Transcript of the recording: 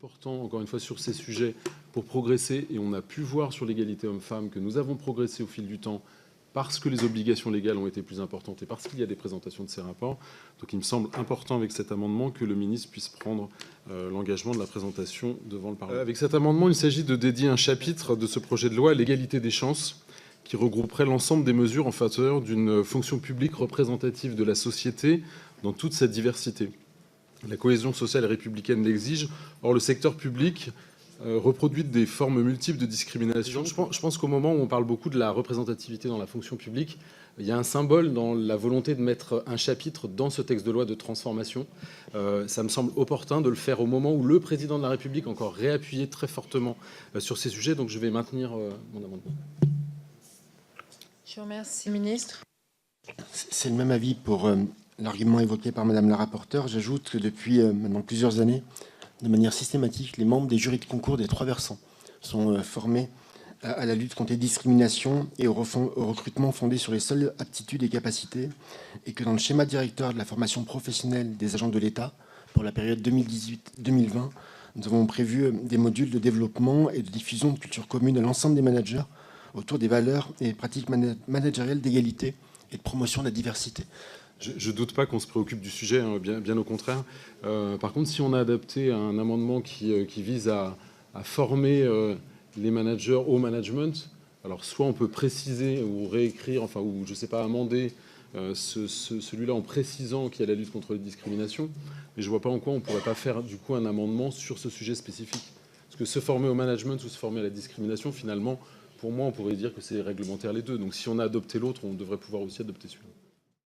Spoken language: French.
important, encore une fois, sur ces sujets pour progresser. Et on a pu voir sur l'égalité homme-femme que nous avons progressé au fil du temps parce que les obligations légales ont été plus importantes et parce qu'il y a des présentations de ces rapports. Donc il me semble important avec cet amendement que le ministre puisse prendre l'engagement de la présentation devant le Parlement. Avec cet amendement, il s'agit de dédier un chapitre de ce projet de loi à l'égalité des chances qui regrouperait l'ensemble des mesures en faveur d'une fonction publique représentative de la société dans toute sa diversité. La cohésion sociale et républicaine l'exige. Or, le secteur public reproduit des formes multiples de discrimination. Je pense qu'au moment où on parle beaucoup de la représentativité dans la fonction publique, il y a un symbole dans la volonté de mettre un chapitre dans ce texte de loi de transformation. Ça me semble opportun de le faire au moment où le président de la République encore réappuyé très fortement sur ces sujets. Donc je vais maintenir mon amendement. Je vous remercie, ministre. C'est le même avis pour l'argument évoqué par Madame la rapporteure. J'ajoute que depuis maintenant plusieurs années, de manière systématique, les membres des jurys de concours des 3 versants sont formés à la lutte contre les discriminations et au recrutement fondé sur les seules aptitudes et capacités, et que dans le schéma directeur de la formation professionnelle des agents de l'État pour la période 2018-2020, nous avons prévu des modules de développement et de diffusion de culture commune à l'ensemble des managers autour des valeurs et pratiques managériales d'égalité et de promotion de la diversité. Je ne doute pas qu'on se préoccupe du sujet, hein, bien au contraire. Par contre, si on a adopté un amendement qui vise à former les managers au management, alors soit on peut préciser ou réécrire, enfin, ou je ne sais pas, amender celui-là en précisant qu'il y a la lutte contre les discriminations, mais je ne vois pas en quoi on ne pourrait pas faire du coup un amendement sur ce sujet spécifique. Parce que se former au management ou se former à la discrimination, finalement, pour moi, on pourrait dire que c'est réglementaire les deux. Donc si on a adopté l'autre, on devrait pouvoir aussi adopter celui-là.